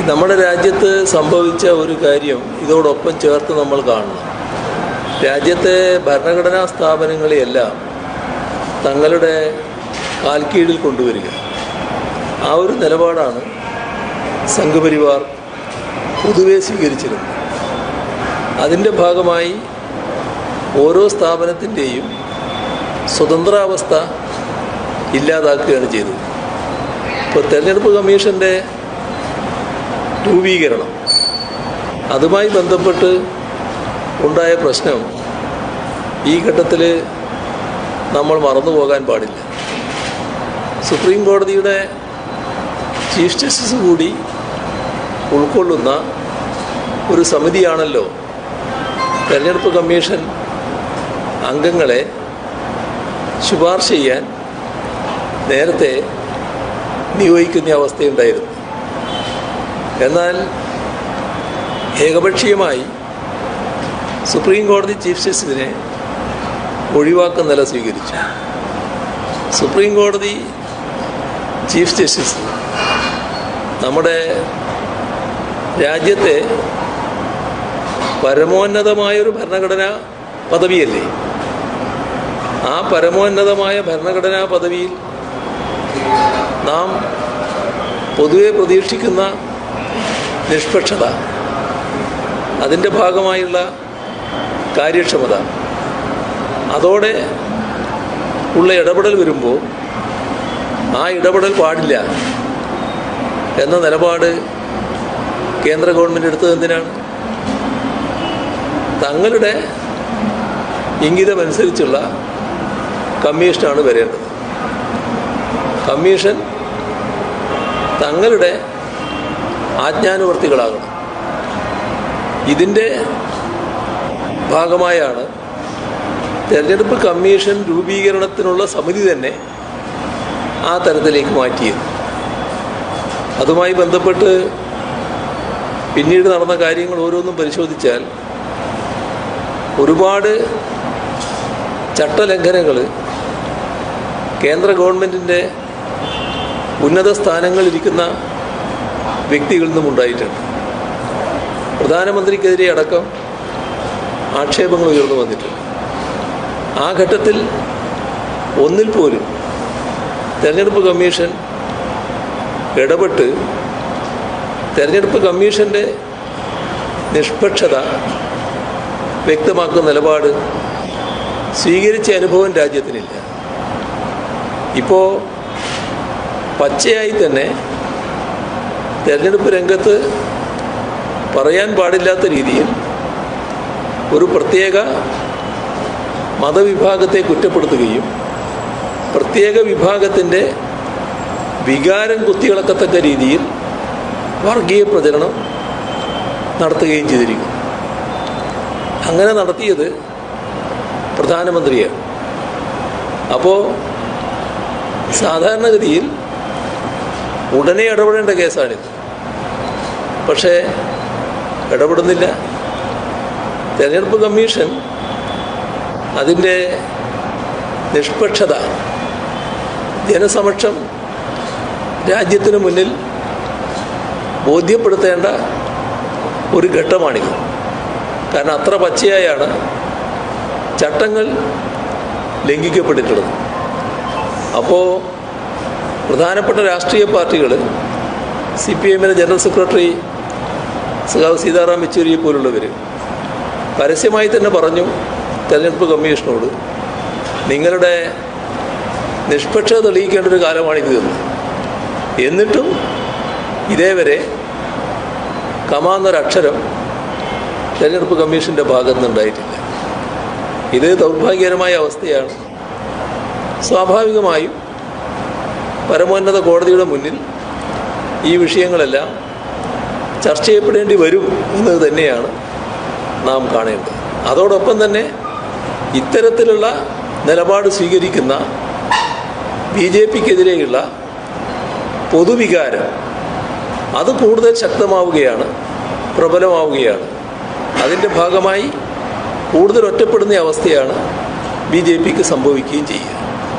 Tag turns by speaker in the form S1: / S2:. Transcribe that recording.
S1: നമ്മുടെ രാജ്യത്ത് സംഭവിച്ച ഒരു കാര്യം ഇതോടൊപ്പം ചേർത്ത് നമ്മൾ കാണണം. രാജ്യത്തെ ഭരണഘടനാ സ്ഥാപനങ്ങളെയെല്ലാം തങ്ങളുടെ കാൽക്കീഴിൽ കൊണ്ടുവരിക, ആ ഒരു നിലപാടാണ് സംഘപരിവാർ പൊതുവെ സ്വീകരിച്ചിരുന്നത്. അതിൻ്റെ ഭാഗമായി ഓരോ സ്ഥാപനത്തിൻ്റെയും സ്വതന്ത്രാവസ്ഥ ഇല്ലാതാക്കുകയാണ് ചെയ്തത്. ഇപ്പോൾ തെരഞ്ഞെടുപ്പ് കമ്മീഷൻ്റെ രൂപീകരണം, അതുമായി ബന്ധപ്പെട്ട് ഉണ്ടായ പ്രശ്നം ഈ ഘട്ടത്തിൽ നമ്മൾ മറന്നു പോകാൻ പാടില്ല. സുപ്രീം കോടതിയുടെ ചീഫ് ജസ്റ്റിസ് കൂടി ഉൾക്കൊള്ളുന്ന ഒരു സമിതിയാണല്ലോ തെരഞ്ഞെടുപ്പ് കമ്മീഷൻ അംഗങ്ങളെ ശുപാർശ ചെയ്യാൻ നേരത്തെ നിയോഗിക്കുന്ന അവസ്ഥയുണ്ടായിരുന്നു. എന്നാൽ ഏകപക്ഷീയമായി സുപ്രീം കോടതി ചീഫ് ജസ്റ്റിസിനെ ഒഴിവാക്കുന്ന നില സ്വീകരിച്ചു. സുപ്രീം കോടതി ചീഫ് ജസ്റ്റിസ് നമ്മുടെ രാജ്യത്തെ പരമോന്നതമായൊരു ഭരണഘടനാ പദവിയല്ലേ. ആ പരമോന്നതമായ ഭരണഘടനാ പദവിയിൽ നാം പൊതുവെ പ്രതീക്ഷിക്കുന്ന നിഷ്പക്ഷത, അതിൻ്റെ ഭാഗമായുള്ള കാര്യക്ഷമത, അതോടെ ഉള്ള ഇടപെടൽ വരുമ്പോൾ ആ ഇടപെടൽ പാടില്ല എന്ന നിലപാട് കേന്ദ്ര ഗവൺമെൻറ് എടുത്തത് എന്തിനാണ്? തങ്ങളുടെ ഇംഗിതമനുസരിച്ചുള്ള കമ്മീഷനാണ് വരേണ്ടത്. കമ്മീഷൻ തങ്ങളുടെ ആജ്ഞാനുവർത്തികളാകണം. ഇതിൻ്റെ ഭാഗമായാണ് തെരഞ്ഞെടുപ്പ് കമ്മീഷൻ രൂപീകരണത്തിനുള്ള സമിതി തന്നെ ആ തരത്തിലേക്ക് മാറ്റിയത്. അതുമായി ബന്ധപ്പെട്ട് പിന്നീട് നടന്ന കാര്യങ്ങൾ ഓരോന്നും പരിശോധിച്ചാൽ ഒരുപാട് ചട്ടലംഘനങ്ങൾ കേന്ദ്ര ഗവൺമെൻറ്റിൻ്റെ ഉന്നത സ്ഥാനങ്ങളിലിരിക്കുന്ന വ്യക്തികളിൽ നിന്നും ഉണ്ടായിട്ടുണ്ട്. പ്രധാനമന്ത്രിക്കെതിരെ അടക്കം ആക്ഷേപങ്ങൾ ഉയർന്നു വന്നിട്ടുണ്ട്. ആ ഘട്ടത്തിൽ ഒന്നിൽ പോലും തെരഞ്ഞെടുപ്പ് കമ്മീഷൻ ഇടപെട്ട് തെരഞ്ഞെടുപ്പ് കമ്മീഷൻ്റെ നിഷ്പക്ഷത വ്യക്തമാക്കുന്ന നിലപാട് സ്വീകരിച്ച അനുഭവം രാജ്യത്തിനില്ല. ഇപ്പോൾ പച്ചയായി തന്നെ തെരഞ്ഞെടുപ്പ് രംഗത്ത് പറയാൻ പാടില്ലാത്ത രീതിയിൽ ഒരു പ്രത്യേക മതവിഭാഗത്തെ കുറ്റപ്പെടുത്തുകയും പ്രത്യേക വിഭാഗത്തിൻ്റെ വികാരം കുത്തിയിളക്കത്തക്ക രീതിയിൽ വർഗീയ പ്രചരണം നടത്തുകയും ചെയ്തിരിക്കുന്നു. അങ്ങനെ നടത്തിയത് പ്രധാനമന്ത്രിയാണ്. അപ്പോൾ സാധാരണഗതിയിൽ ഉടനെ ഇടപെടേണ്ട കേസാണിത്. പക്ഷേ ഇടപെടുന്നില്ല. തെരഞ്ഞെടുപ്പ് കമ്മീഷൻ അതിൻ്റെ നിഷ്പക്ഷത ജനസമക്ഷം രാജ്യത്തിന് മുന്നിൽ ബോധ്യപ്പെടുത്തേണ്ട ഒരു ഘട്ടമാണിത്. കാരണം അത്ര പച്ചയായാണ് ചട്ടങ്ങൾ ലംഘിക്കപ്പെട്ടിട്ടുള്ളത്. അപ്പോൾ പ്രധാനപ്പെട്ട രാഷ്ട്രീയ പാർട്ടികൾ, CPM-ന്റെ ജനറൽ സെക്രട്ടറി സഖാവ് സീതാറാം യെച്ചൂരിയെ പോലുള്ളവർ പരസ്യമായി തന്നെ പറഞ്ഞു തെരഞ്ഞെടുപ്പ് കമ്മീഷനോട്, നിങ്ങളുടെ നിഷ്പക്ഷത തെളിയിക്കേണ്ട ഒരു കാലമാണിത് എന്ന്. എന്നിട്ടും ഇതേവരെ കമാന്നൊരക്ഷരം തെരഞ്ഞെടുപ്പ് കമ്മീഷൻ്റെ ഭാഗത്ത് നിന്നുണ്ടായിട്ടില്ല. ഇത് ദൗർഭാഗ്യകരമായ അവസ്ഥയാണ്. സ്വാഭാവികമായും പരമോന്നത കോടതിയുടെ മുന്നിൽ ഈ വിഷയങ്ങളെല്ലാം ചർച്ച ചെയ്യപ്പെടേണ്ടി വരും എന്നത് തന്നെയാണ് നാം കാണേണ്ടത്. അതോടൊപ്പം തന്നെ ഇത്തരത്തിലുള്ള നിലപാട് സ്വീകരിക്കുന്ന BJP-ക്കെതിരെയുള്ള പൊതുവികാരം അത് കൂടുതൽ ശക്തമാവുകയാണ്, പ്രബലമാവുകയാണ്. അതിൻ്റെ ഭാഗമായി കൂടുതൽ ഒറ്റപ്പെടുന്ന അവസ്ഥയാണ് BJP-ക്ക് സംഭവിക്കുകയും ചെയ്യുക.